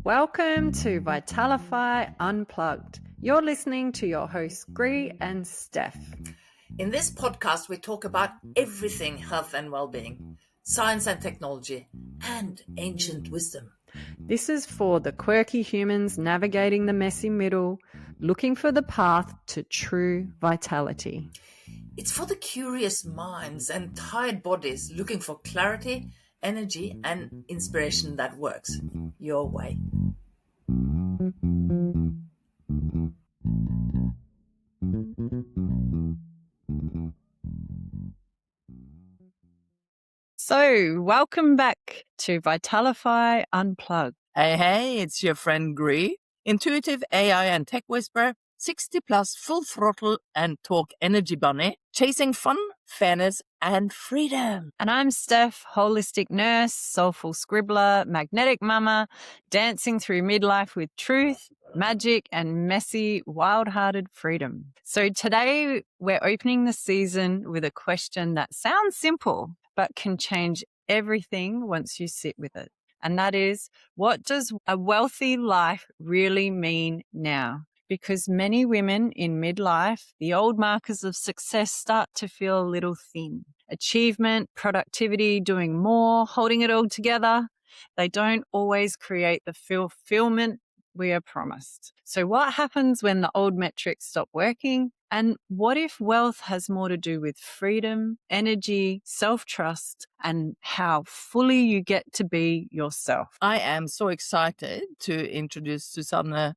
Welcome to Vitalify Unplugged. You're listening to your hosts, Gree and Steph. In this podcast, we talk about everything health and well-being, science and technology, and ancient wisdom. This is for the quirky humans navigating the messy middle, looking for the path to true vitality. It's for the curious minds and tired bodies looking for clarity, energy, and inspiration that works your way. So, welcome back to Vitalify Unplugged. Hey, it's your friend Gree, intuitive AI and tech whisperer, 60 plus full throttle and talk energy bunny, chasing fun, fairness, and freedom. And I'm Steph, holistic nurse, soulful scribbler, magnetic mama, dancing through midlife with truth, magic, and messy, wild-hearted freedom. So today we're opening the season with a question that sounds simple, but can change everything once you sit with it. And that is, what does a wealthy life really mean now? Because many women in midlife, the old markers of success start to feel a little thin. Achievement, productivity, doing more, holding it all together, they don't always create the fulfillment we are promised. So what happens when the old metrics stop working? And what if wealth has more to do with freedom, energy, self-trust, and how fully you get to be yourself? I am so excited to introduce Susanne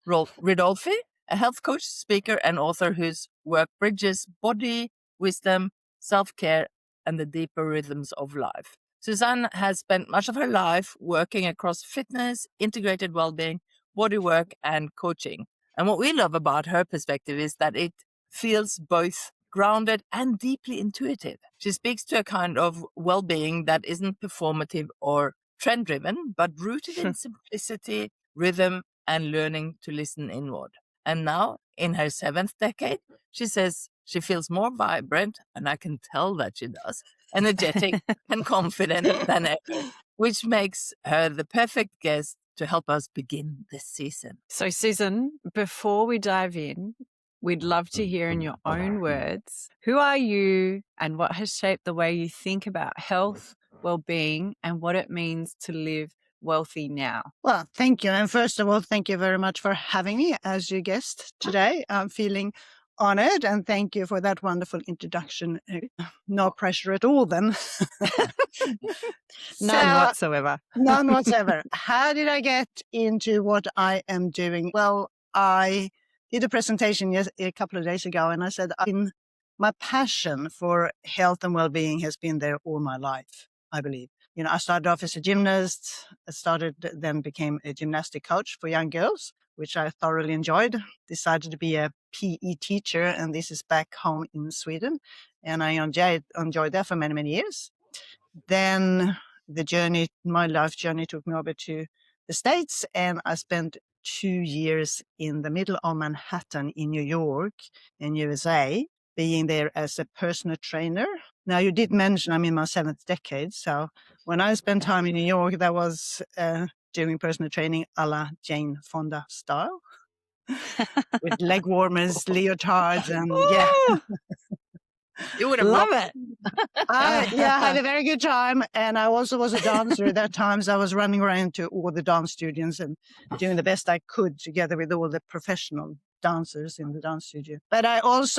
Ridolfi, a health coach, speaker, and author whose work bridges body, wisdom, self-care, and the deeper rhythms of life. Susanne has spent much of her life working across fitness, integrated well-being, bodywork, and coaching. And what we love about her perspective is that it feels both grounded and deeply intuitive. She speaks to a kind of well-being that isn't performative or trend-driven, but rooted in simplicity, rhythm, and learning to listen inward. And now, in her 7th decade, she says she feels more vibrant, and I can tell that she does, energetic and confident than ever, which makes her the perfect guest to help us begin this season. So, Susan, before we dive in, we'd love to hear in your own words, who are you and what has shaped the way you think about health, well-being, and what it means to live wealthy now? Well, thank you. And first of all, thank you very much for having me as your guest today. I'm feeling honored, and thank you for that wonderful introduction. No pressure at all then. None whatsoever. None whatsoever. How did I get into what I am doing? Well, I did a presentation a couple of days ago, and I said my passion for health and well-being has been there all my life, I believe. I started off as a gymnast, then became a gymnastic coach for young girls, which I thoroughly enjoyed. Decided to be a PE teacher, and this is back home in Sweden. And I enjoyed that for many, many years. Then my life journey took me over to the States, and I spent 2 years in the middle of Manhattan in New York, in USA, being there as a personal trainer. Now, you did mention I'm in my 7th decade. So when I spent time in New York, that was doing personal training a la Jane Fonda style with leg warmers, leotards, and yeah. You would have Love loved it. I had a very good time. And I also was a dancer at that time. So I was running around to all the dance studios and doing the best I could together with all the professional dancers in the dance studio. But I was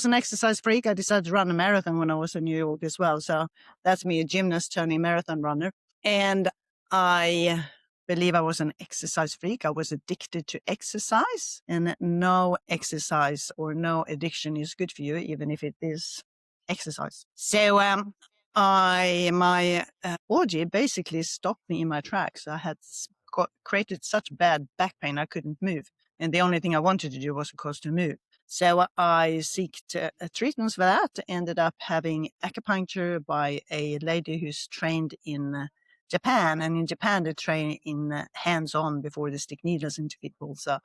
an exercise freak. I decided to run a marathon when I was in New York as well. So that's me, a gymnast turning marathon runner. And I believe I was an exercise freak. I was addicted to exercise, and no exercise or no addiction is good for you, even if it is exercise. So my orgy basically stopped me in my tracks. I had created such bad back pain I couldn't move. And the only thing I wanted to do was, of course, to move. So I sought treatments for that, ended up having acupuncture by a lady who's trained in Japan. And in Japan, they train in hands-on before they stick needles into people. So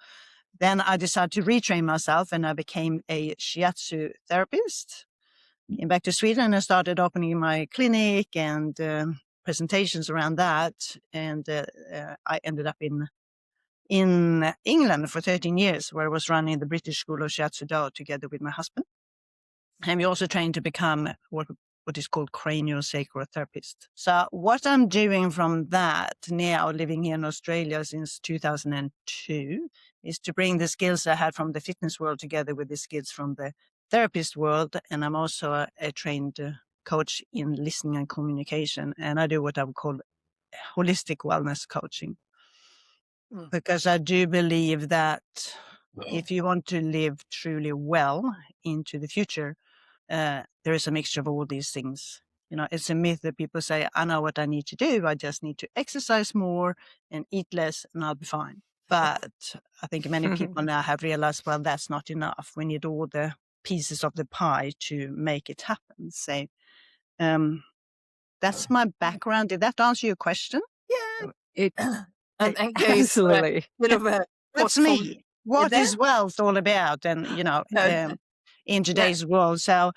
then I decided to retrain myself, and I became a shiatsu therapist. came back to Sweden and started opening my clinic and presentations around that. And I ended up in England for 13 years, where I was running the British School of Shiatsu-Do together with my husband. And we also trained to become what is called craniosacral therapist. So what I'm doing from that now, living here in Australia since 2002, is to bring the skills I had from the fitness world together with the skills from the therapist world. And I'm also a trained coach in listening and communication. And I do what I would call holistic wellness coaching. Because I do believe that if you want to live truly well into the future, there is a mixture of all these things. You know, it's a myth that people say, I know what I need to do. I just need to exercise more and eat less and I'll be fine. But I think many people now have realized, well, that's not enough. We need all the pieces of the pie to make it happen. So that's my background. Did that answer your question? Yeah. It And Kay, absolutely. bit of a That's me. What is wealth all about? And, you know, in today's world. So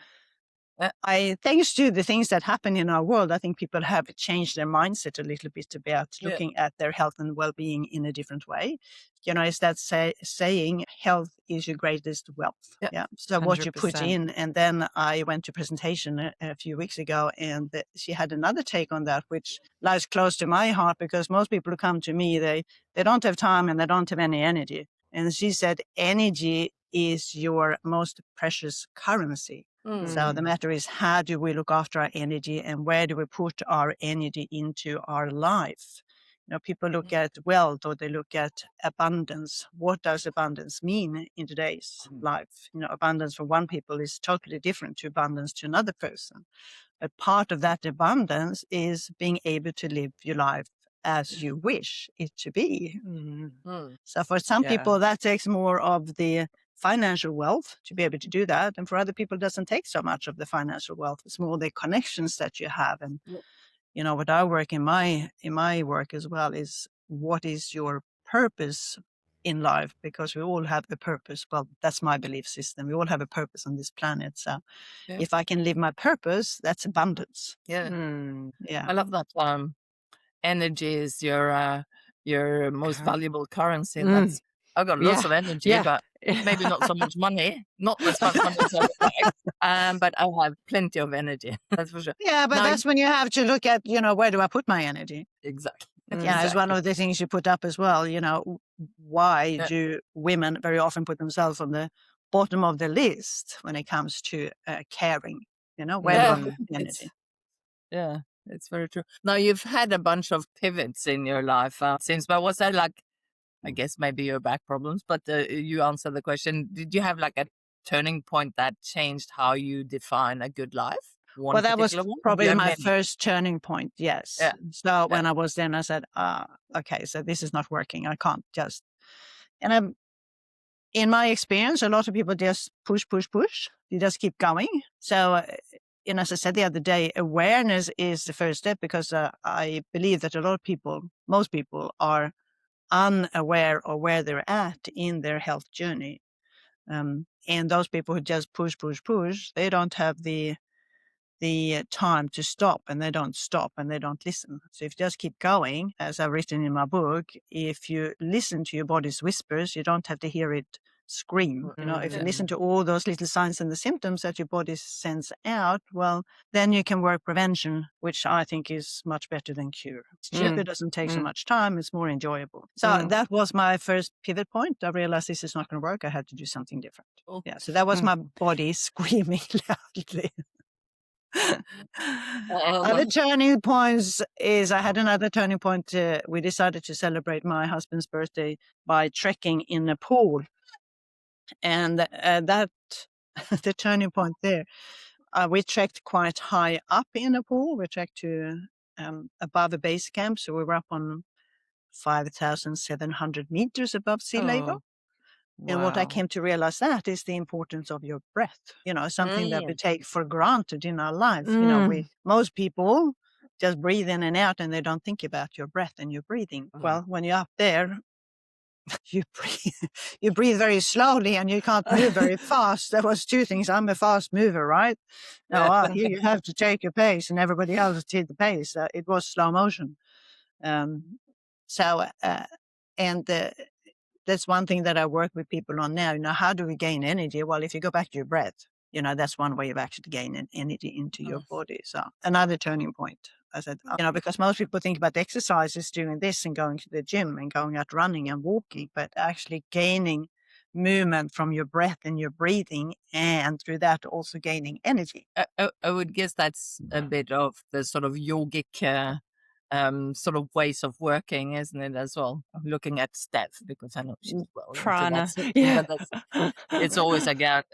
thanks to the things that happen in our world, I think people have changed their mindset a little bit about looking at their health and well-being in a different way. You know, it's that saying, health is your greatest wealth. Yeah. So 100%. What you put in, and then I went to presentation a few weeks ago, and she had another take on that, which lies close to my heart, because most people who come to me, they don't have time and they don't have any energy. And she said, energy is your most precious currency. So the matter is, how do we look after our energy and where do we put our energy into our life? You know, people look at wealth or they look at abundance. What does abundance mean in today's life? You know, abundance for one people is totally different to abundance to another person. But part of that abundance is being able to live your life as you wish it to be. So for some people, that takes more of the financial wealth to be able to do that. And for other people, it doesn't take so much of the financial wealth. It's more the connections that you have. And, you know, what I work in my work as well is, what is your purpose in life? Because we all have a purpose. Well, that's my belief system. We all have a purpose on this planet. So if I can live my purpose, that's abundance. Yeah. I love that. Energy is your most valuable currency. And that's, I've got lots of energy, but maybe not so much money, not as much money as I would like. But I have plenty of energy. That's for sure. Yeah, but that's when you have to look at, you know, where do I put my energy? Exactly. Yeah, it's one of the things you put up as well. You know, why do women very often put themselves on the bottom of the list when it comes to caring? You know, where do I put my energy? It's very true. Now, you've had a bunch of pivots in your life since, but was there like, I guess maybe your back problems, but you answer the question. Did you have like a turning point that changed how you define a good life? Well, that was probably my first turning point. Yes. So when I was then, I said, okay, so this is not working. I can't just, and in my experience, a lot of people just push. You just keep going. So, and as I said the other day, awareness is the first step, because I believe that a lot of people, most people, are unaware of where they're at in their health journey. And those people who just push, they don't have the time to stop, and they don't stop and they don't listen. So if you just keep going, as I've written in my book, if you listen to your body's whispers, you don't have to hear it scream. You know, if you listen to all those little signs and the symptoms that your body sends out, well, then you can work prevention, which I think is much better than cure. It's cheaper, doesn't take so much time, it's more enjoyable. So that was my first pivot point. I realized this is not going to work. I had to do something different. Yeah, so that was my body screaming loudly. Other turning points is, I had another turning point. We decided to celebrate my husband's birthday by trekking in Nepal. And that the turning point there, we trekked quite high up in Nepal. We trekked to above a base camp. So we were up on 5,700 meters above sea level. And what I came to realize that is the importance of your breath, you know, something that we take for granted in our life. You know, most people just breathe in and out and they don't think about your breath and your breathing. Well, when you're up there, you breathe very slowly and you can't move very fast. There was two things. I'm a fast mover, right? No, here you have to take your pace, and everybody else did the pace. It was slow motion. That's one thing that I work with people on now. How do we gain energy? Well, if you go back to your breath, that's one way of actually gaining energy into your body. So another turning point. I said, because most people think about exercises, doing this and going to the gym and going out running and walking, but actually gaining movement from your breath and your breathing, and through that also gaining energy. I would guess that's a bit of the sort of yogic sort of ways of working, isn't it, as well? I'm looking at Steph because I know she's well Prana. into that. Yeah. But it's always about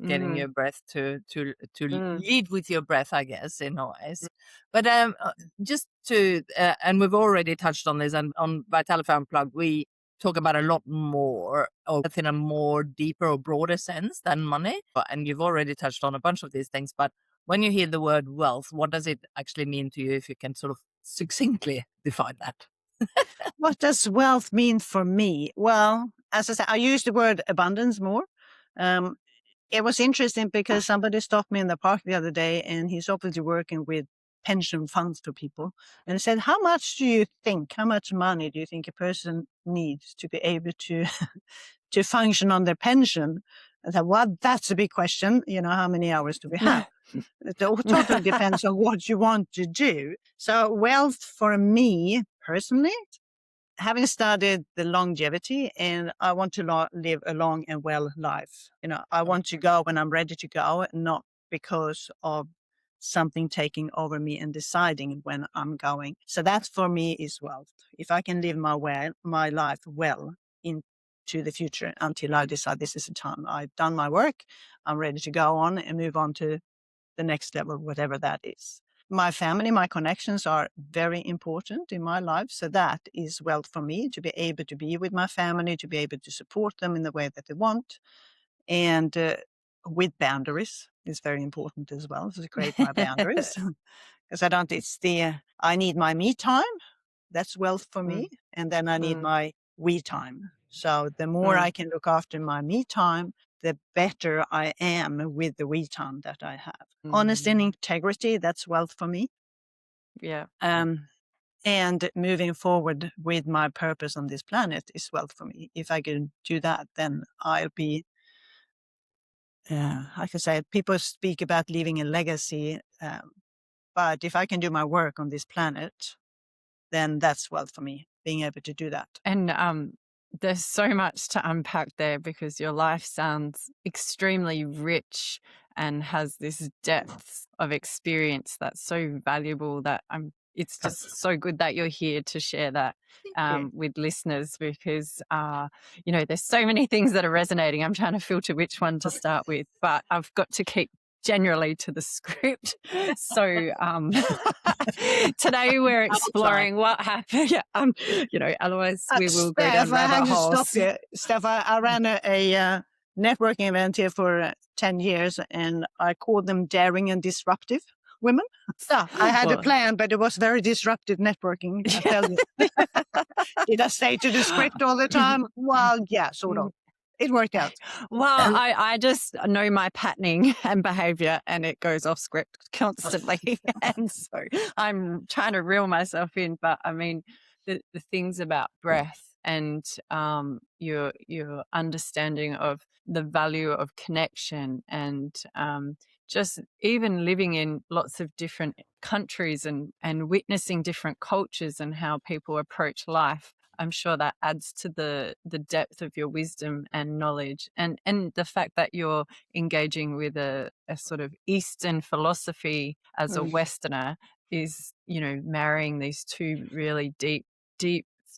getting your breath to lead with your breath, I guess, in a ways. But just to, and we've already touched on this, and on Vitalify Unplugged, we talk about a lot more, or in a more deeper or broader sense than money. And you've already touched on a bunch of these things, but when you hear the word wealth, what does it actually mean to you, if you can sort of succinctly define that? What does wealth mean for me? Well, as I said, I use the word abundance more. It was interesting because somebody stopped me in the park the other day, and he's obviously working with pension funds for people, and said, how much money do you think a person needs to be able to to function on their pension? I said, well, that's a big question. How many hours do we have? It totally depends on what you want to do. So wealth for me personally, having studied the longevity, and I want to live a long and well life. I want to go when I'm ready to go, not because of something taking over me and deciding when I'm going. So that for me is wealth. If I can live my life well into the future until I decide this is the time. I've done my work. I'm ready to go on and move on to the next level, whatever that is. My family, my connections are very important in my life. So that is wealth for me, to be able to be with my family, to be able to support them in the way that they want. And with boundaries is very important as well, to create my boundaries. Because I need my me time. That's wealth for me. And then I need my we time. So the more I can look after my me time, the better I am with the we time that I have. Honesty and integrity, that's wealth for me. Yeah. And moving forward with my purpose on this planet is wealth for me. If I can do that, then I'll be, I could say, people speak about leaving a legacy, but if I can do my work on this planet, then that's wealth for me, being able to do that. And there's so much to unpack there, because your life sounds extremely rich and has this depth of experience that's so valuable that it's just so good that you're here to share that with listeners, because, there's so many things that are resonating. I'm trying to filter which one to start with, but I've got to keep generally to the script. So today we're exploring what happened. Otherwise we will go down rabbit holes. Steph, I ran a networking event here for 10 years, and I called them daring and disruptive women. So I had a plan, but it was very disruptive networking, I tell you. Did I stay to the script all the time? Well, yeah, sort of. It worked out. Well, I just know my patterning and behavior, and it goes off script constantly. And so I'm trying to reel myself in. But I mean, the things about breath and your understanding of the value of connection, and just even living in lots of different countries and witnessing different cultures and how people approach life. I'm sure that adds to the depth of your wisdom and knowledge, and the fact that you're engaging with a sort of Eastern philosophy as a Westerner is, marrying these two really deep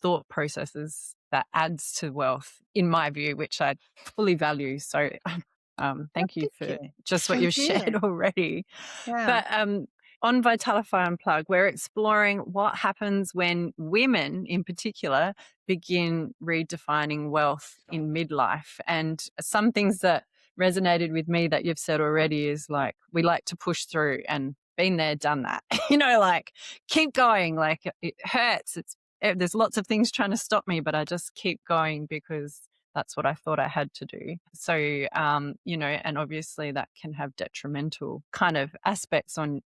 thought processes that adds to wealth, in my view, which I fully value. So thank you for just what you've shared already. Yeah. But on Vitalify Unplugged, we're exploring what happens when women in particular begin redefining wealth in midlife. And some things that resonated with me that you've said already is like, we like to push through, and been there, done that, like keep going, like it hurts, there's lots of things trying to stop me, but I just keep going because that's what I thought I had to do. So, you know, and obviously that can have detrimental kind of aspects on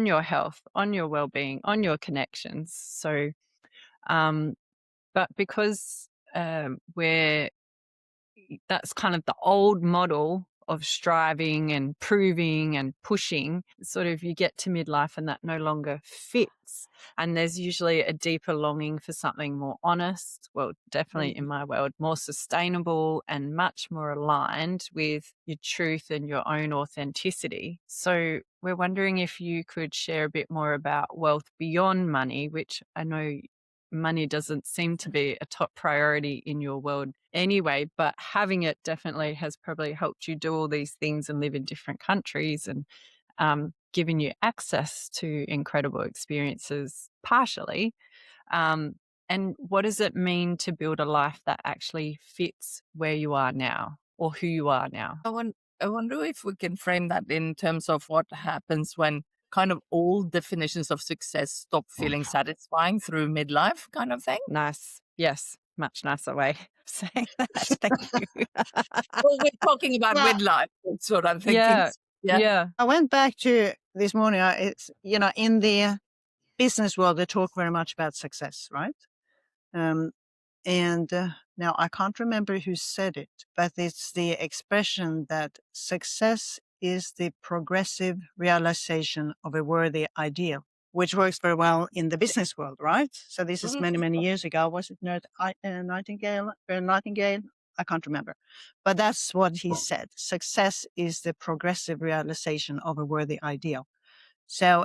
your health, on your well-being, on your connections. So, but because that's kind of the old model of striving and proving and pushing, sort of you get to midlife and that no longer fits. And there's usually a deeper longing for something more honest, well, definitely in my world, more sustainable and much more aligned with your truth and your own authenticity. So we're wondering if you could share a bit more about wealth beyond money, which I know money doesn't seem to be a top priority in your world anyway, but having it definitely has probably helped you do all these things and live in different countries and given you access to incredible experiences partially. And what does it mean to build a life that actually fits where you are now or who you are now? I wonder if we can frame that in terms of what happens when kind of all definitions of success stop feeling satisfying through midlife kind of thing. Nice. Yes. Much nicer way of saying that. Thank you. Well, we're talking about Well, midlife. That's what I'm thinking. Yeah. Yeah. Yeah. I went back to this morning. It's, you know, in the business world, they talk very much about success, right? And now I can't remember who said it, but it's the expression that success is the progressive realization of a worthy ideal, which works very well in the business world, right? So this is many, many years ago. Was it Nightingale? Nightingale? I can't remember. But that's what he said. Success is the progressive realization of a worthy ideal. So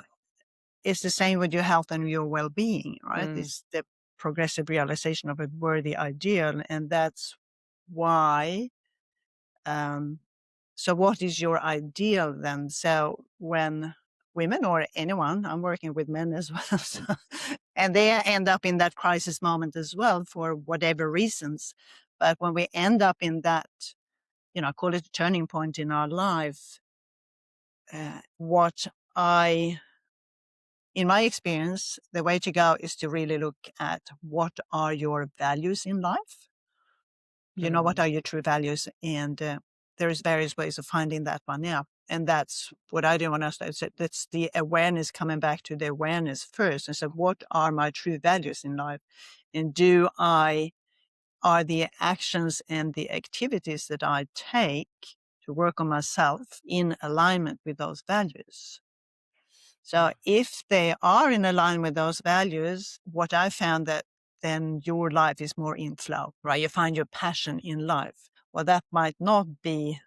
it's the same with your health and your well-being, right? It's the progressive realization of a worthy ideal. And that's why, so what is your ideal then? So when women or anyone, I'm working with men as well, so, and they end up in that crisis moment as well for whatever reasons. But when we end up in that, you know, call it a turning point in our life, in my experience, the way to go is to really look at what are your values in life. You know, what are your true values? And there's various ways of finding that one out. And that's what I do when I start. That's the awareness, coming back to the awareness first. And so what are my true values in life? And are the actions and the activities that I take to work on myself in alignment with those values? So if they are in alignment with those values, what I found that then your life is more in flow, right? You find your passion in life. Well, that might not be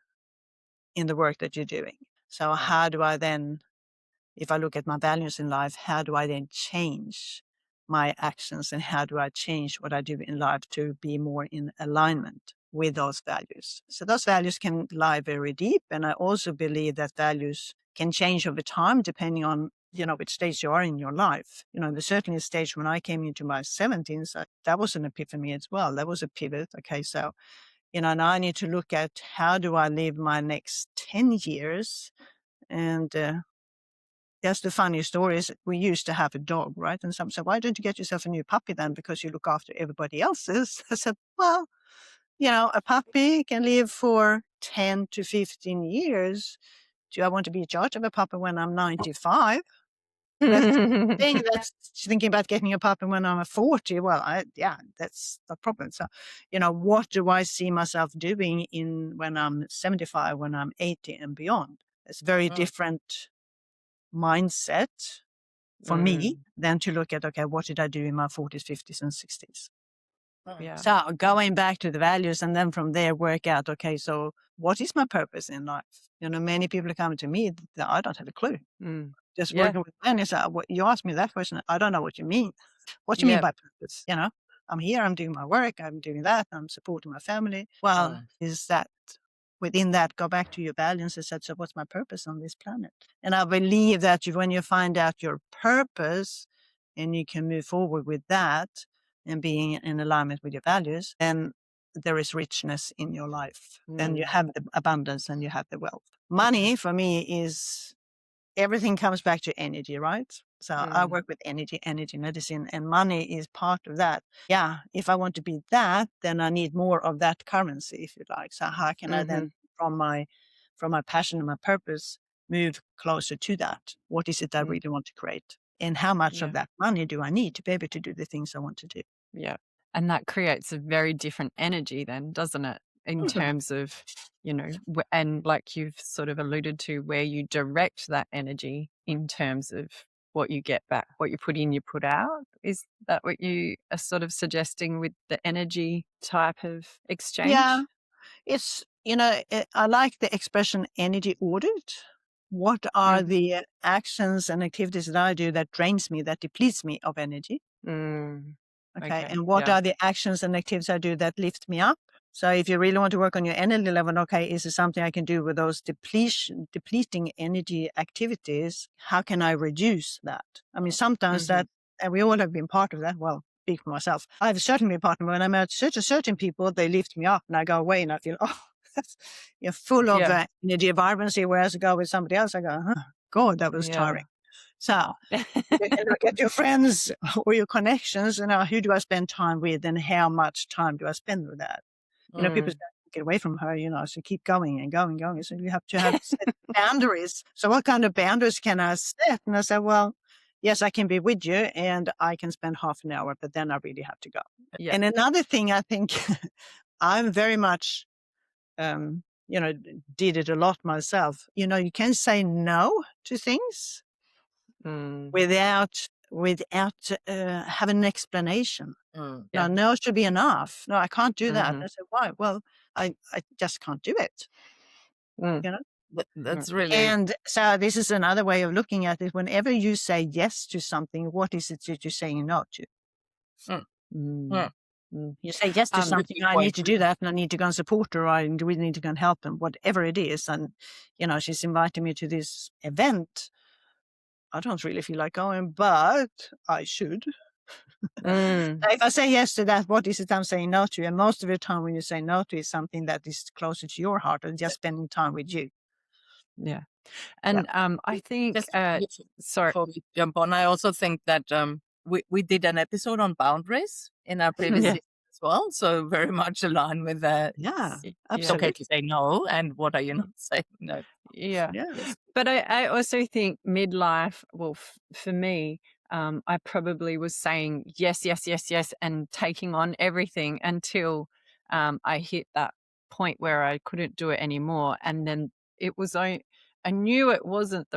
in the work that you're doing. So how do I then, if I look at my values in life, how do I then change my actions and how do I change what I do in life to be more in alignment with those values? So those values can lie very deep. And I also believe that values can change over time depending on, you know, which stage you are in your life. You know, there's certainly a stage when I came into my 70s, that was an epiphany as well. That was a pivot. Okay, so, you know, now I need to look at how do I live my next 10 years? And that's the funny story is we used to have a dog, right? And some said, why don't you get yourself a new puppy then? Because you look after everybody else's. I said, well, you know, a puppy can live for 10 to 15 years. Do I want to be in charge of a puppy when I'm 95? That's the thing. That's thinking about getting a puppy when I'm 40. Well, that's the problem. So, you know, what do I see myself doing when I'm 75, when I'm 80 and beyond? It's very different mindset for me than to look at, okay, what did I do in my 40s, 50s, and 60s? Yeah. So going back to the values and then from there work out, okay, so what is my purpose in life? You know, many people come to me that I don't have a clue. Just working with men is, you ask me that question, I don't know what you mean. What you mean by purpose? You know, I'm here, I'm doing my work, I'm doing that, I'm supporting my family. Well, is that within that, go back to your values and say, so what's my purpose on this planet? And I believe that when you find out your purpose and you can move forward with that and being in alignment with your values, then there is richness in your life. Then you have the abundance and you have the wealth. Money for me is everything comes back to energy, right? So I Mm. work with energy medicine, and money is part of that. Yeah, if I want to be that, then I need more of that currency, if you like. So how can I then, from my passion and my purpose, move closer to that? What is it I really want to create? And how much of that money do I need to be able to do the things I want to do? Yeah. And that creates a very different energy then, doesn't it? In terms of, and like you've sort of alluded to, where you direct that energy in terms of what you get back, what you put in, you put out. Is that what you are sort of suggesting with the energy type of exchange? Yeah, it's, I like the expression energy audit. What are the actions and activities that I do that drains me, that depletes me of energy? Okay. And what are the actions and activities I do that lift me up? So if you really want to work on your energy level, okay, is there something I can do with those depleting energy activities? How can I reduce that? I mean, sometimes that, and we all have been part of that. Well, speak for myself. I've certainly been part of it. When I'm at certain people, they lift me up and I go away and I feel, that's, you're full of energy vibrancy. Whereas I go with somebody else, I go, God, that was tiring. So you can look at your friends or your connections and who do I spend time with and how much time do I spend with that? People say, get away from her, so keep going and going, going. So you have to have set boundaries. So what kind of boundaries can I set? And I said, well, yes, I can be with you and I can spend half an hour, but then I really have to go. Yeah. And another thing I think I'm very much, did it a lot myself. You can say no to things without having an explanation. No should be enough. No, I can't do that. I said, why? Well, I just can't do it. That's really. And so this is another way of looking at it. Whenever you say yes to something, what is it that you're saying no to? You say yes to something, I need to do that, and I need to go and support her, or I really need to go and help them, whatever it is. And, she's inviting me to this event. I don't really feel like going, but I should. If I say yes to that, what is it I'm saying no to? And most of the time when you say no to is something that is closer to your heart and just spending time with you. Yeah. And I think, sorry. Before we jump on, I also think that we did an episode on boundaries in our previous season as well. So very much aligned with that. Yeah, it's okay to say no. And what are you not saying no? Yeah. But I also think midlife, well, for me, I probably was saying yes, yes, yes, yes, and taking on everything until I hit that point where I couldn't do it anymore. And then I knew it wasn't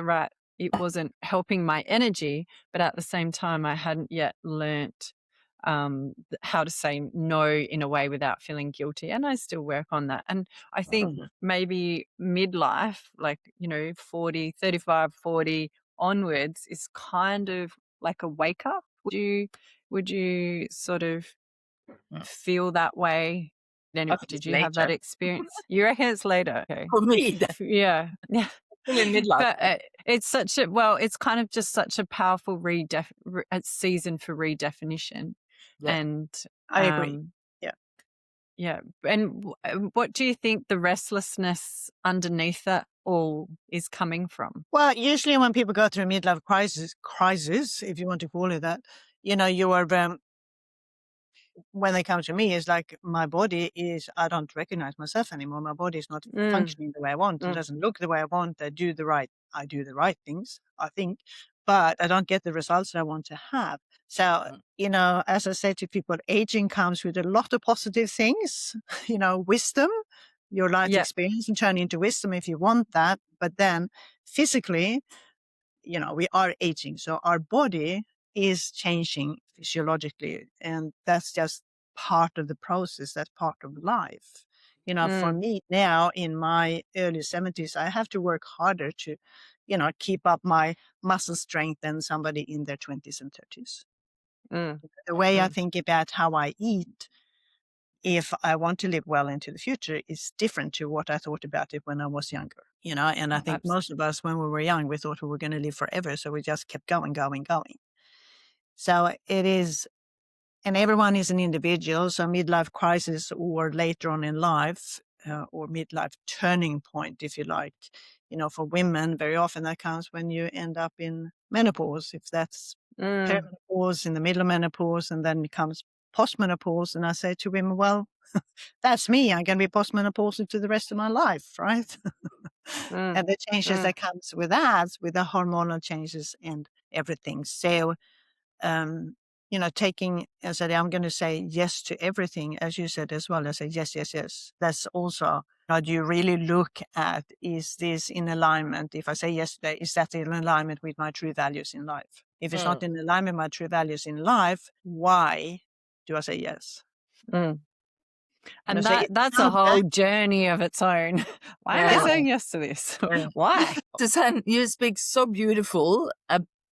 it wasn't helping my energy, but at the same time, I hadn't yet learnt how to say no in a way without feeling guilty. And I still work on that. And I think maybe midlife, like, 40, 35, 40 onwards is kind of like a wake up. Would you sort of feel that way? Did you have that experience? You reckon it's later? Okay. For me, yeah. in midlife. But it's it's kind of just such a powerful season for redefinition. And I agree. Yeah. And what do you think the restlessness underneath that all is coming from? Well, usually when people go through a midlife crisis, if you want to call it that, you are, when they come to me, it's like my body is, I don't recognize myself anymore. My body is not functioning the way I want. It doesn't look the way I want. I do the right things, I think, but I don't get the results that I want to have. So, as I say to people, aging comes with a lot of positive things, wisdom, your life experience and turn into wisdom if you want that. But then physically, we are aging. So our body is changing physiologically. And that's just part of the process. That's part of life. For me now in my early 70s, I have to work harder to, keep up my muscle strength than somebody in their 20s and 30s. The way I think about how I eat, if I want to live well into the future, is different to what I thought about it when I was younger. And I think most of us, when we were young, we thought we were going to live forever. So we just kept going, going, going. So it is, and everyone is an individual. So midlife crisis or later on in life, or midlife turning point, if you like, for women, very often that comes when you end up in menopause, if that's perimenopause, in the middle of menopause, and then it comes postmenopause. And I say to women, well, that's me. I'm going to be postmenopausal to the rest of my life, right? And the changes that comes with that, with the hormonal changes and everything. So, taking, as I said, I'm going to say yes to everything, as you said as well. I say yes, yes, yes. That's also how do you really look at, is this in alignment? If I say yes today, is that in alignment with my true values in life? If it's not in alignment with my true values in life, why do I say yes? And that's a whole journey of its own. Why am I saying yes to this? Why? Susanne, you speak so beautifully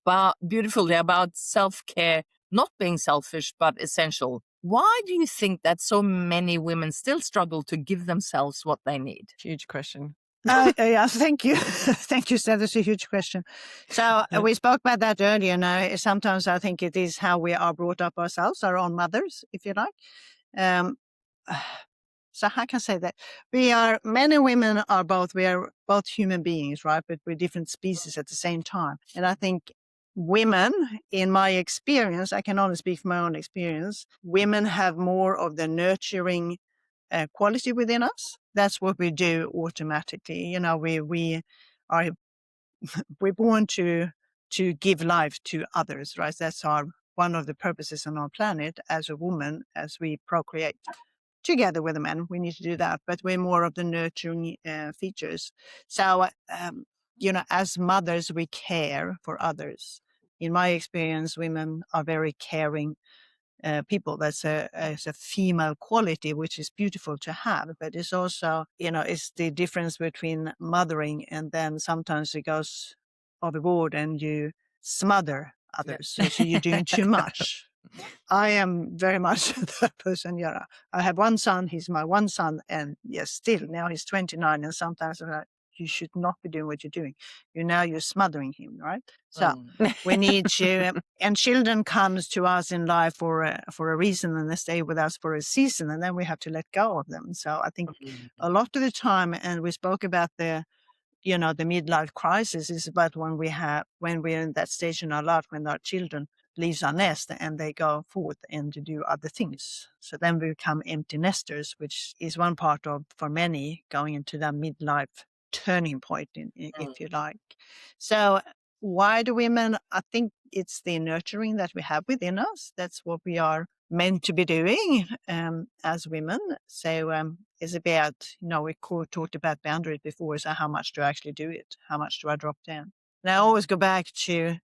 about self-care, not being selfish, but essential. Why do you think that so many women still struggle to give themselves what they need? Huge question. Yeah, thank you. Thank you, Seth. That's a huge question. So we spoke about that earlier. Now, sometimes I think it is how we are brought up ourselves, our own mothers, if you like. So how can I say that? Men and women we are both human beings, right? But we're different species at the same time. And I think women, in my experience, I can only speak from my own experience, women have more of the nurturing quality within us. That's what we do automatically. We're born to give life to others, right? That's one of the purposes on our planet as a woman, as we procreate together with the men. We need to do that, but we're more of the nurturing features. So, as mothers, we care for others. In my experience, women are very caring people. That's a female quality, which is beautiful to have, but it's also, it's the difference between mothering and then sometimes it goes overboard and you smother others. So you're doing too much. I am very much that person. I have one son. He's my one son. And yes, still now he's 29. And sometimes I'm like, you should not be doing what you're doing. You're smothering him, right? So we need to, and children comes to us in life for a reason, and they stay with us for a season, and then we have to let go of them. So I think a lot of the time, and we spoke about the midlife crisis is about when we're in that stage in our life when our children leaves our nest and they go forth and to do other things. So then we become empty nesters, which is one part of, for many, going into that midlife turning point, if you like. So why do women? I think it's the nurturing that we have within us. That's what we are meant to be doing as women. So it's about, we talked about boundaries before. So how much do I actually do it? How much do I drop down? And I always go back to,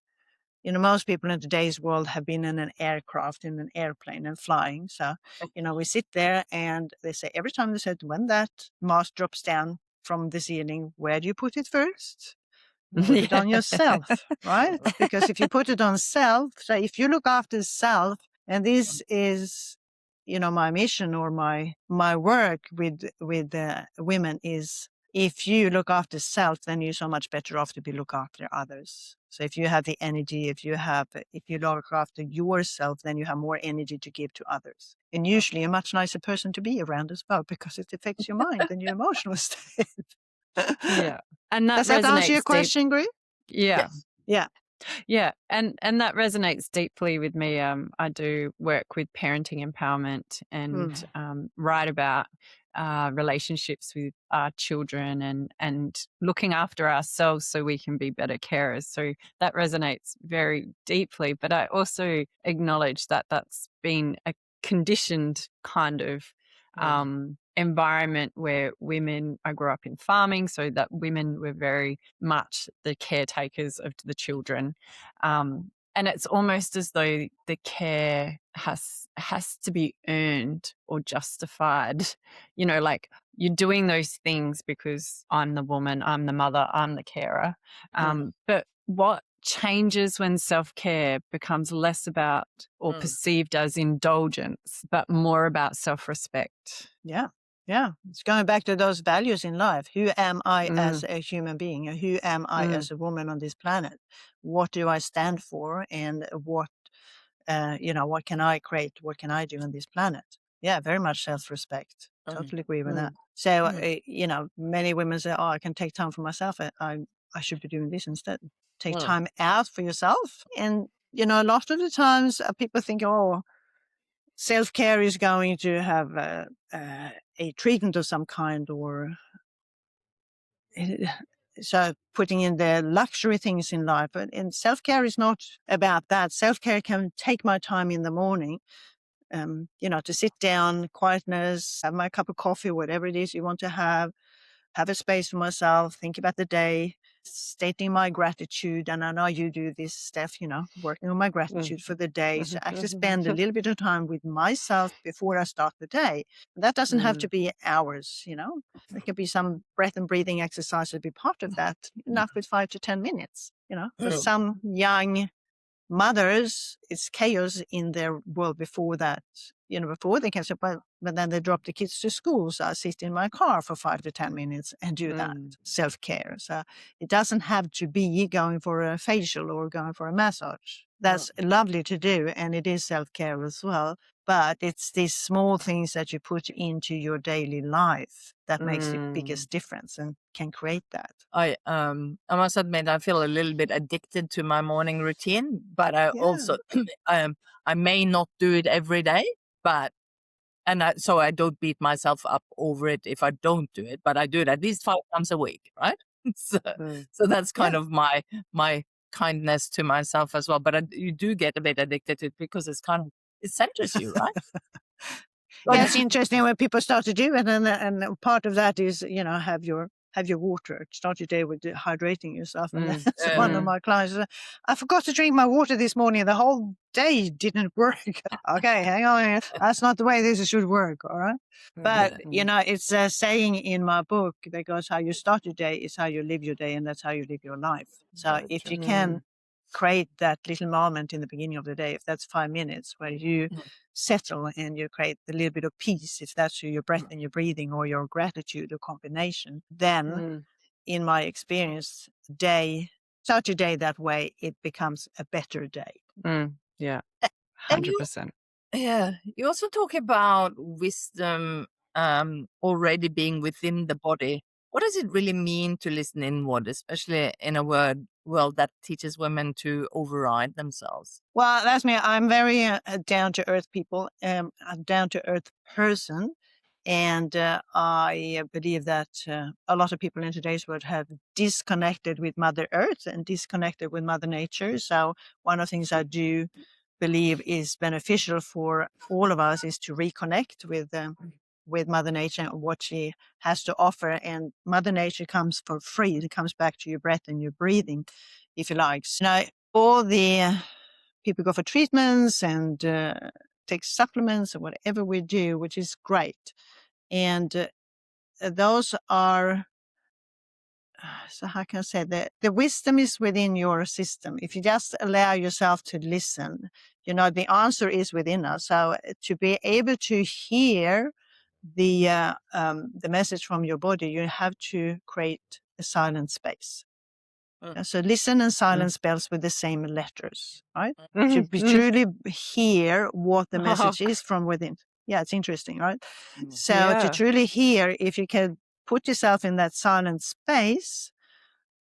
most people in today's world have been in an aircraft, in an airplane and flying. So, we sit there and they say, every time they said, when that mask drops down from the ceiling, where do you put it first? Put it on yourself, right? Because if you put it on self, so if you look after self, and this is, my mission or my work with women is, if you look after self, then you're so much better off to look after others. So if you have the energy, if you look after yourself, then you have more energy to give to others. And usually a much nicer person to be around as well, because it affects your mind and your emotional state. Yeah. And that does that answer your question, Gry? Yeah. Yes. Yeah. Yeah. And that resonates deeply with me. I do work with parenting empowerment and write about relationships with our children and looking after ourselves so we can be better carers. So that resonates very deeply. But I also acknowledge that that's been a conditioned kind of environment where I grew up in farming, so that women were very much the caretakers of the children. And it's almost as though the care has to be earned or justified. Like you're doing those things because I'm the woman, I'm the mother, I'm the carer. But what changes when self-care becomes less about or perceived as indulgence, but more about self-respect? Yeah. Yeah. It's going back to those values in life. Who am I as a human being? Who am I as a woman on this planet? What do I stand for? And what can I create? What can I do on this planet? Yeah, very much self-respect. Totally agree with Mm. that. So, Mm. many women say, oh, I can take time for myself. I should be doing this instead. Take Mm. time out for yourself. And, a lot of the times people think, oh, self-care is going to have a treatment of some kind, or so putting in the luxury things in life. And self-care is not about that. Self-care can take my time in the morning, to sit down, quietness, have my cup of coffee, whatever it is you want to have a space for myself, think about the day, stating my gratitude. And I know you do this, Steph, working on my gratitude for the day. So actually spend a little bit of time with myself before I start the day. That doesn't have to be hours, There can be some breath and breathing exercise to be part of that, enough with 5 to 10 minutes, For some young mothers, it's chaos in their world before that, before they can say, but then they drop the kids to school. So I sit in my car for 5 to 10 minutes and do that self-care. So it doesn't have to be going for a facial or going for a massage. That's lovely to do. And it is self-care as well. But it's these small things that you put into your daily life that makes the biggest difference and can create that. I must admit I feel a little bit addicted to my morning routine, but I also I may not do it every day, but so I don't beat myself up over it if I don't do it, but I do it at least 5 times a week, right? So, so that's kind of my kindness to myself as well. But you do get a bit addicted to it because it centers you, right? Yeah, it's interesting when people start to do it, and part of that is have your water. Start your day with hydrating yourself, and that's one of my clients. I forgot to drink my water this morning. The whole day didn't work. Okay, hang on, that's not the way this should work. All right, but it's a saying in my book that goes, "How you start your day is how you live your day, and that's how you live your life." So if you can create that little moment in the beginning of the day, if that's 5 minutes where you settle and you create a little bit of peace, if that's your breath and your breathing or your gratitude or combination, then in my experience, start your day that way, it becomes a better day. Yeah, And 100%. you also talk about wisdom already being within the body. What does it really mean to listen inward, especially in a world that teaches women to override themselves? Well, that's me. I'm very down to earth people. A down to earth person. And I believe that a lot of people in today's world have disconnected with Mother Earth and disconnected with Mother Nature. So one of the things I do believe is beneficial for all of us is to reconnect with Mother Nature and what she has to offer. And Mother Nature comes for free. It comes back to your breath and your breathing, if you like. So now, all the people go for treatments and take supplements or whatever we do, which is great. And those are, so how can I say that the wisdom is within your system. If you just allow yourself to listen, the answer is within us. So to be able to hear the message from your body, you have to create a silent space. So listen and silence spells with the same letters, right? To truly hear what the message is from within. Yeah, it's interesting, right? So to truly hear, if you can put yourself in that silent space,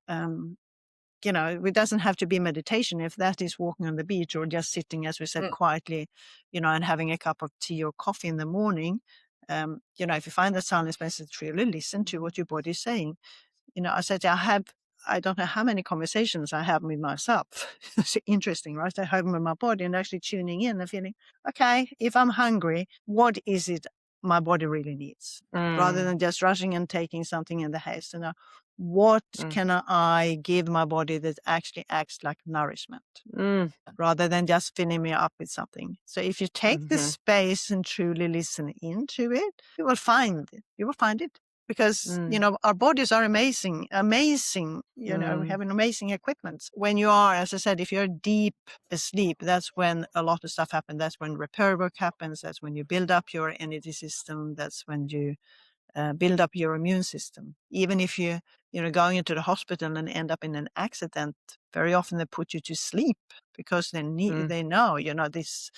it doesn't have to be meditation. If that is walking on the beach or just sitting, as we said, quietly, and having a cup of tea or coffee in the morning, if you find that silent space, to truly listen to what your body is saying. I said, I don't know how many conversations I have with myself. It's interesting, right? I have them with my body and actually tuning in and feeling, okay, if I'm hungry, what is it my body really needs? Rather than just rushing and taking something in the haste. What can I give my body that actually acts like nourishment? Rather than just filling me up with something. So if you take the space and truly listen into it, you will find it. You will find it. Because, our bodies are amazing. We have an amazing equipment. When you are, as I said, if you're deep asleep, that's when a lot of stuff happens. That's when repair work happens. That's when you build up your energy system. That's when you build up your immune system. Even if you, going into the hospital and end up in an accident, very often they put you to sleep because they know, this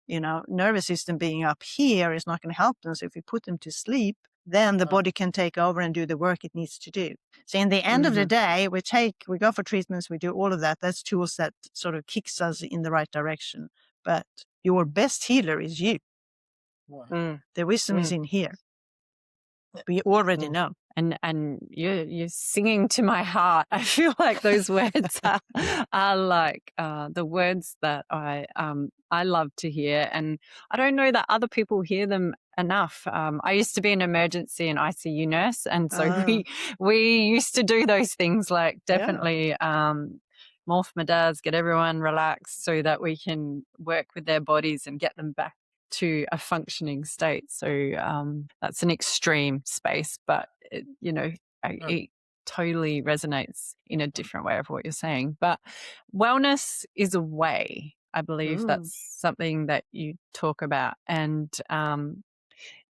nervous system being up here is not going to help them. So if we put them to sleep, then the body can take over and do the work it needs to do. So in the end of the day, we go for treatments, we do all of that. That's tools that sort of kicks us in the right direction. But your best healer is you. The wisdom is in here. We already know. And you're singing to my heart. I feel like those words are like the words that I love to hear, and I don't know that other people hear them enough. I used to be an emergency and ICU nurse, and so we used to do those things, like definitely morph my dads, get everyone relaxed so that we can work with their bodies and get them back to a functioning state. So that's an extreme space, but it totally resonates in a different way of what you're saying. But wellness is a way. I believe that's something that you talk about, and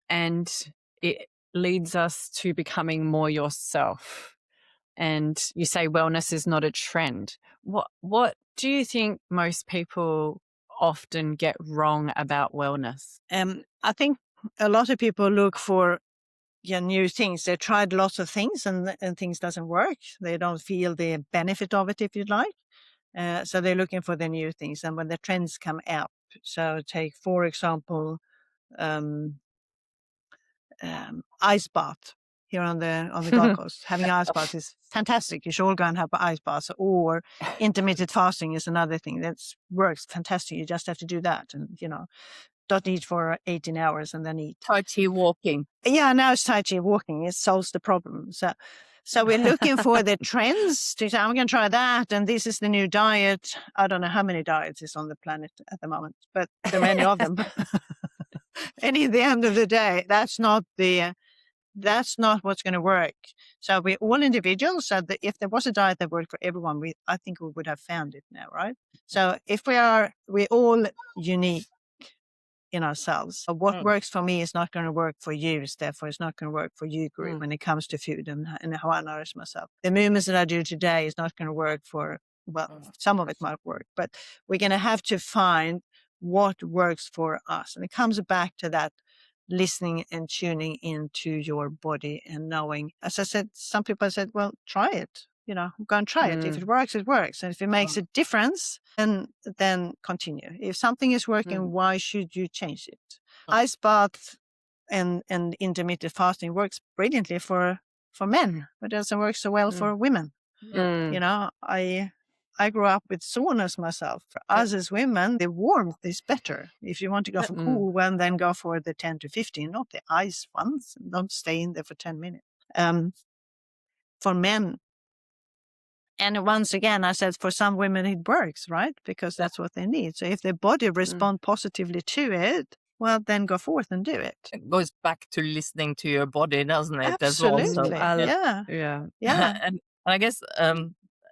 it leads us to becoming more yourself. And you say wellness is not a trend. What do you think most people often get wrong about wellness? I think a lot of people look for new things. They tried lots of things and things doesn't work. They don't feel the benefit of it, if you'd like. So they're looking for the new things. And when the trends come out, so take, for example, ice bath here on the Gold Coast. Having ice baths is fantastic. You should all go and have ice baths. Or intermittent fasting is another thing that works fantastic. You just have to do that, and don't eat for 18 hours and then eat. Tai Chi walking. Yeah, now it's Tai Chi walking. It solves the problem. So we're looking for the trends to say, I'm going to try that, and this is the new diet. I don't know how many diets is on the planet at the moment, but there are many of them. And in the end of the day, that's not what's going to work. So we're all individuals. So if there was a diet that worked for everyone, I think we would have found it now, right? So if we're all unique in ourselves. So what works for me is not going to work for you, therefore it's not going to work for you, Guru, when it comes to food and how I nourish myself. The movements that I do today is not going to work for, some of it might work, but we're going to have to find what works for us. And it comes back to that listening and tuning into your body and knowing, as I said, some people said, well, try it. Go and try it. If it works, it works. And if it makes a difference, then continue. If something is working, why should you change it? Ice bath and intermittent fasting works brilliantly for men, but it doesn't work so well for women. I grew up with saunas myself. For us as women, the warmth is better. If you want to go for cool, well, then go for the 10 to 15, not the ice ones. Don't stay in there for 10 minutes. For men, and once again, I said, for some women it works, right? Because that's what they need. So if their body responds positively to it, well, then go forth and do it. It goes back to listening to your body, doesn't it? Absolutely. Yeah. And I guess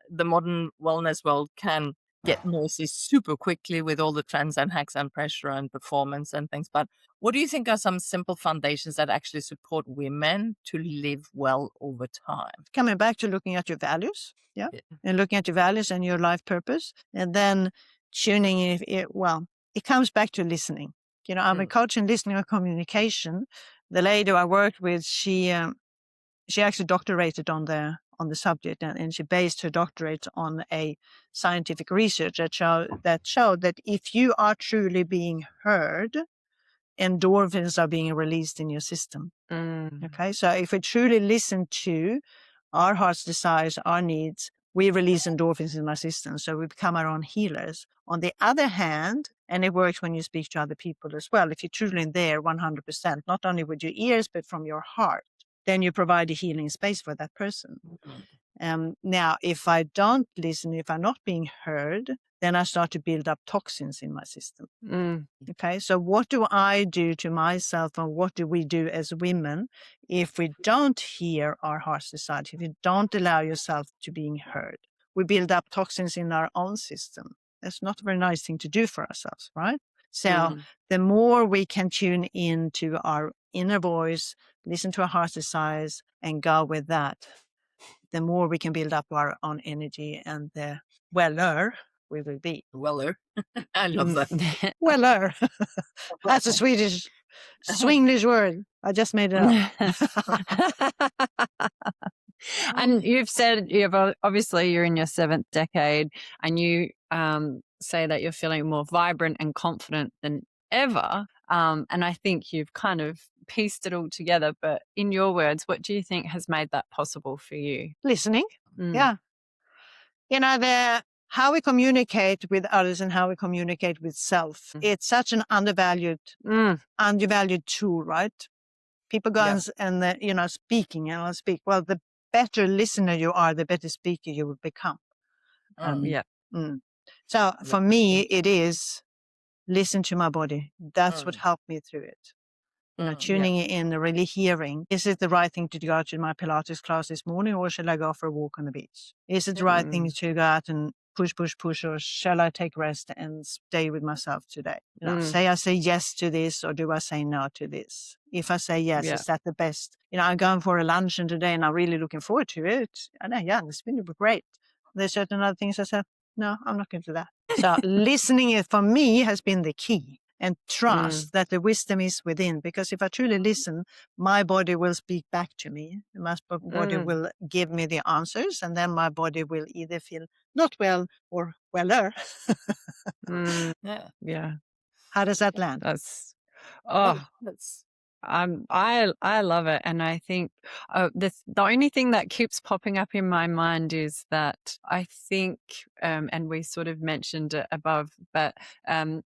the modern wellness world can get noisy super quickly with all the trends and hacks and pressure and performance and things. But what do you think are some simple foundations that actually support women to live well over time? Coming back to looking at your values, and looking at your values and your life purpose, and then tuning in. It comes back to listening. I'm a coach in listening and communication. The lady I worked with, she actually doctorated on the subject, and she based her doctorate on a scientific research that showed that if you are truly being heard, endorphins are being released in your system. Okay, so if we truly listen to our heart's desires, our needs, we release endorphins in our system, so we become our own healers. On the other hand, and it works when you speak to other people as well, if you're truly there 100%, not only with your ears, but from your heart, then you provide a healing space for that person. Now, if I don't listen, if I'm not being heard, then I start to build up toxins in my system. Okay, so what do I do to myself, and what do we do as women if we don't hear our heart's desire, if you don't allow yourself to being heard? We build up toxins in our own system. That's not a very nice thing to do for ourselves, right? So the more we can tune into our inner voice, listen to our heart's desires, and go with that, the more we can build up our own energy, and the weller we will be. Weller. I love that. Weller. That's a Swedish word. I just made it up. And you've said obviously you're in your 7th decade, and you say that you're feeling more vibrant and confident than ever. And I think you've kind of pieced it all together. But in your words, what do you think has made that possible for you? Listening. Yeah. How we communicate with others and how we communicate with self. It's such an undervalued tool, right? People go and speaking and I'll speak. Well, the better listener you are, the better speaker you will become. So for me, it is listen to my body. That's what helped me through it. Tuning in, really hearing, is it the right thing to go to my Pilates class this morning, or shall I go for a walk on the beach? Is it the right thing to go out and push, or shall I take rest and stay with myself today? Say I say yes to this, or do I say no to this? If I say yes, is that the best? I'm going for a luncheon today and I'm really looking forward to it. And it's been great. There's certain other things I said, no, I'm not going to do that. So listening for me has been the key. And trust that the wisdom is within. Because if I truly listen, my body will speak back to me. My body will give me the answers. And then my body will either feel not well or weller. Yeah. How does that land? I love it. And I think the only thing that keeps popping up in my mind is that I think, and we sort of mentioned it above, but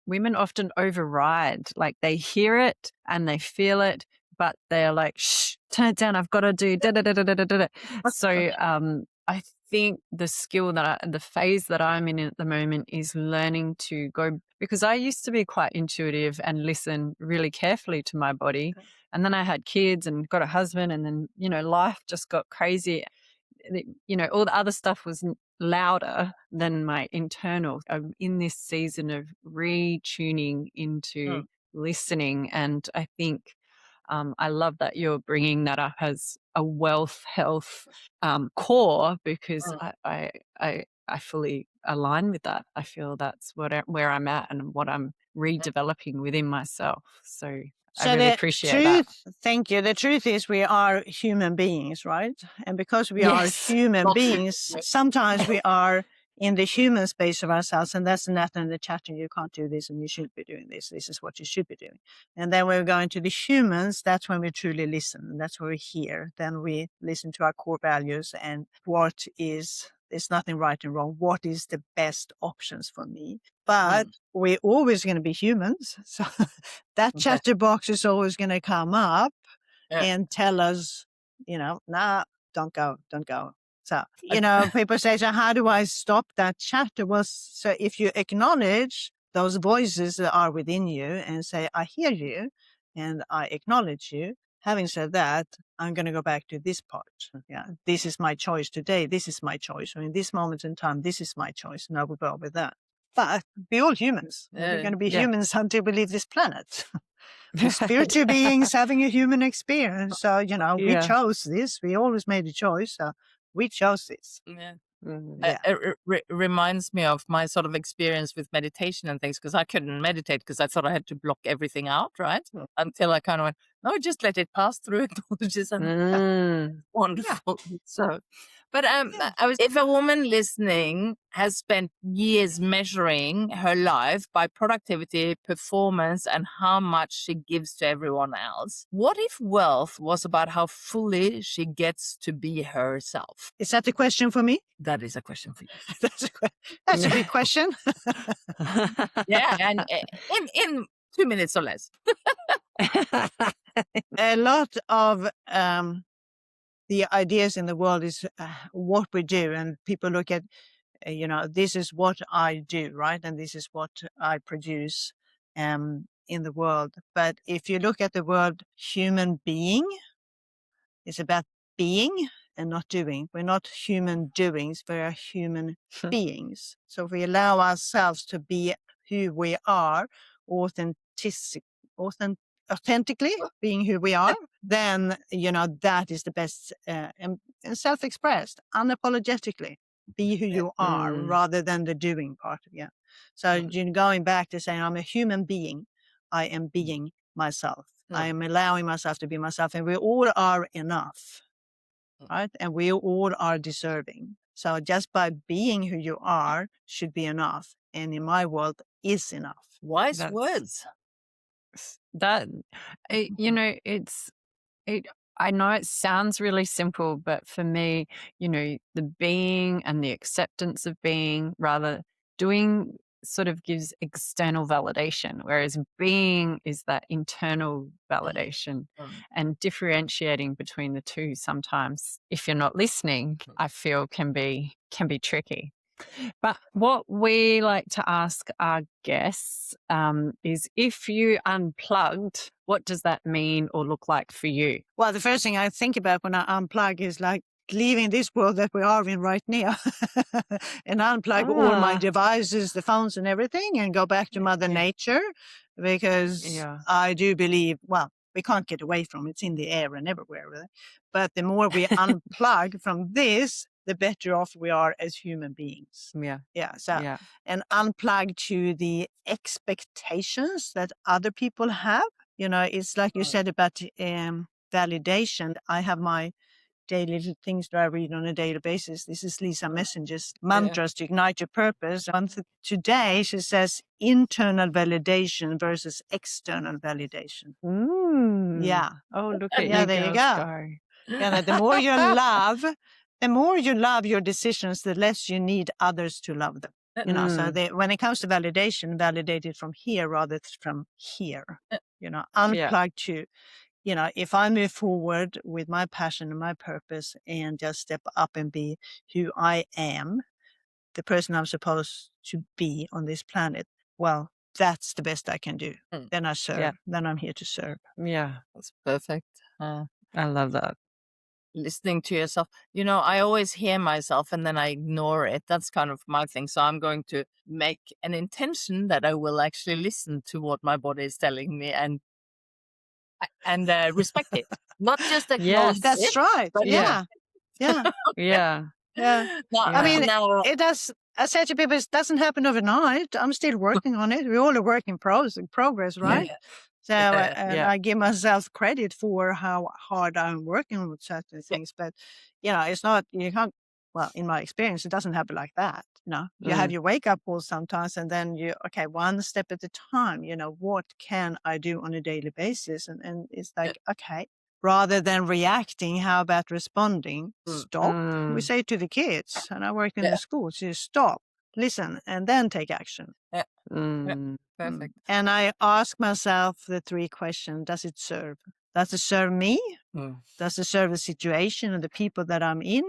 women often override, like they hear it and they feel it, but they're like, shh, turn it down. I've got to do da da da da da da da. So I think the phase that I'm in at the moment is learning to go, because I used to be quite intuitive and listen really carefully to my body. And then I had kids and got a husband, and then, life just got crazy. All the other stuff was louder than my internal. I'm in this season of retuning into listening. And I think I love that you're bringing that up as a wealth, health core, because I fully align with that. I feel that's where I'm at and what I'm redeveloping within myself. So I really appreciate that. Thank you. The truth is we are human beings, right? And because we are human beings, sometimes we are in the human space of ourselves, and that's not in the chatting, you can't do this and you should be doing this. This is what you should be doing. And then we're going to the humans. That's when we truly listen. And that's where we hear. Then we listen to our core values and there's nothing right and wrong. What is the best options for me? But we're always going to be humans. So that chatterbox is always going to come up and tell us, nah, don't go. So, people say, so how do I stop that chatter? Well, so if you acknowledge those voices that are within you and say, I hear you and I acknowledge you. Having said that, I'm going to go back to this part. Yeah, this is my choice today. This is my choice. In this moment in time, this is my choice. And I will go with that. But we're all humans. We're going to be humans until we leave this planet. We're spiritual beings having a human experience. So, we chose this. We always made a choice. So we chose this. It reminds me of my sort of experience with meditation and things, because I couldn't meditate because I thought I had to block everything out, right? Until I kind of went, no, just let it pass through. Which is wonderful. So, but if a woman listening has spent years measuring her life by productivity, performance, and how much she gives to everyone else, what if wealth was about how fully she gets to be herself? Is that a question for me? That is a question for you. That's a big question. And in 2 minutes or less. A lot of the ideas in the world is what we do, and people look at, this is what I do, right? And this is what I produce in the world. But if you look at the word human being, it's about being and not doing. We're not human doings, we are human beings. So if we allow ourselves to be who we are, authentically being who we are, then, that is the best and self-expressed, unapologetically. Be who you are rather than the doing part. Yeah. So going back to saying I'm a human being, I am being myself. I am allowing myself to be myself, and we all are enough, right? And we all are deserving. So just by being who you are should be enough. And in my world is enough. Wise words. That, you know, I know it sounds really simple, but for me, you know, the being and the acceptance of being, rather doing sort of gives external validation, whereas being is that internal validation. And differentiating between the two sometimes, if you're not listening, I feel can be tricky. But what we like to ask our guests is, if you unplugged, what does that mean or look like for you? Well, the first thing I think about when I unplug is like leaving this world that we are in right now and unplug all my devices, the phones and everything, and go back to Mother Nature, because I do believe, well, we can't get away from it. It's in the air and everywhere. Right? But the more we unplug from this, the better off we are as human beings. And unplug to the expectations that other people have. You know, it's like you said about validation. I have my daily little things that I read on a daily basis. This is Lisa Messenger's mantras to ignite your purpose. Today, she says internal validation versus external validation. Yeah. Oh, look at you. There you go. Yeah, the more you love your decisions, the less you need others to love them. You know, so when it comes to validation, validate it from here rather than from here. You know, unplug to, you know, if I move forward with my passion and my purpose and just step up and be who I am, the person I'm supposed to be on this planet, well, that's the best I can do. Then I serve. Then I'm here to serve. Yeah. That's perfect. I love that. Listening to yourself. You know, I always hear myself and then I ignore it. That's kind of my thing. So I'm going to make an intention that I will actually listen to what my body is telling me and respect it. Not just acknowledge it. That's right. But Yeah. I mean, it does. I said to people, it doesn't happen overnight. I'm still working on it. We all are working progress, right? So I give myself credit for how hard I'm working with certain things. But, you know, it's not, you can't, well, in my experience, it doesn't happen like that. You know, you have your wake up calls sometimes, and then okay, one step at a time, you know, what can I do on a daily basis? And it's like, okay, rather than reacting, how about responding? Stop. We say to the kids, and I work in the schools, you stop, listen, and then take action. Perfect. And I ask myself the 3 questions. Does it serve? Does it serve me? Does it serve the situation and the people that I'm in?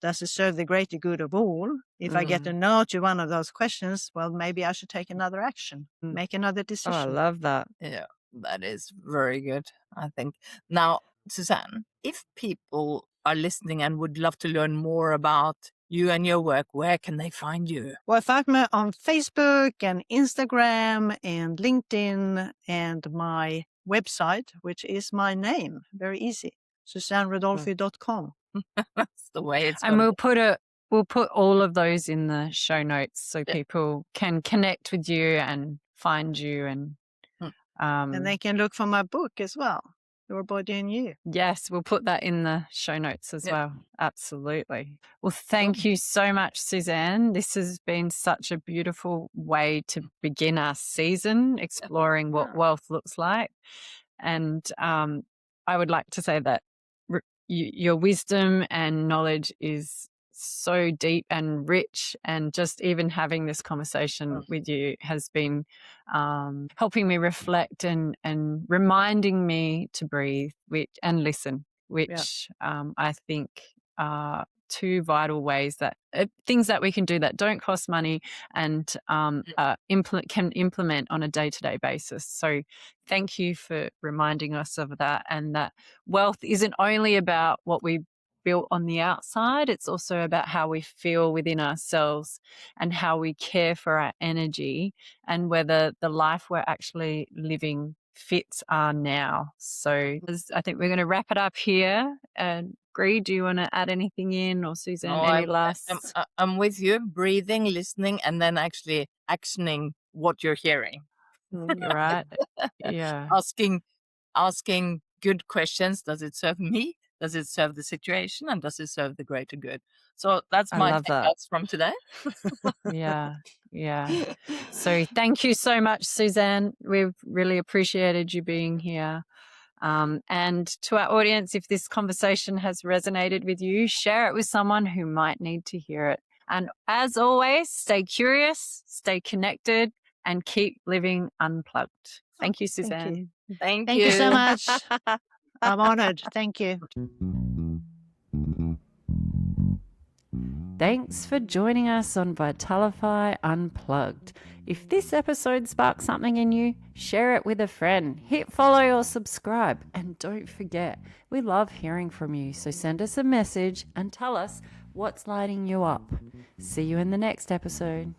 Does it serve the greater good of all? If I get a no to one of those questions, well, maybe I should take another action, make another decision. Oh, I love that. Yeah, that is very good, I think. Now, Susanne, if people are listening and would love to learn more about you and your work, where can they find you? Well, find me on Facebook and Instagram and LinkedIn and my website, which is my name. Very easy. SusanneRidolfi.com. That's the way it's And we'll put all of those in the show notes so people can connect with you and find you, and they can look for my book as well, Your Body and You. Yes, we'll put that in the show notes as well. Absolutely. Well, thank you so much, Susanne. This has been such a beautiful way to begin our season, exploring what wealth looks like. And I would like to say that your wisdom and knowledge is so deep and rich, and just even having this conversation with you has been helping me reflect and reminding me to breathe and listen, which I think are 2 vital ways that things that we can do that don't cost money and can implement on a day-to-day basis. So thank you for reminding us of that, and that wealth isn't only about what we built on the outside, it's also about how we feel within ourselves and how we care for our energy and whether the life we're actually living fits our now. So I think we're going to wrap it up here. And agree. Do you want to add anything in, or Susanne, No, any last? I'm with you. Breathing, listening, and then actually actioning what you're hearing. You're right. Yeah. Asking good questions. Does it serve me? Does it serve the situation? And does it serve the greater good? So that's I my love that. takeouts from today. Yeah. Yeah. So thank you so much, Susanne. We've really appreciated you being here. And to our audience, if this conversation has resonated with you, share it with someone who might need to hear it. And as always, stay curious, stay connected, and keep living unplugged. Thank you, Susanne. Thank Thank you so much. I'm honored. Thank you. Thanks for joining us on Vitalify Unplugged. If this episode sparked something in you, share it with a friend. Hit follow or subscribe. And don't forget, we love hearing from you. So send us a message and tell us what's lighting you up. See you in the next episode.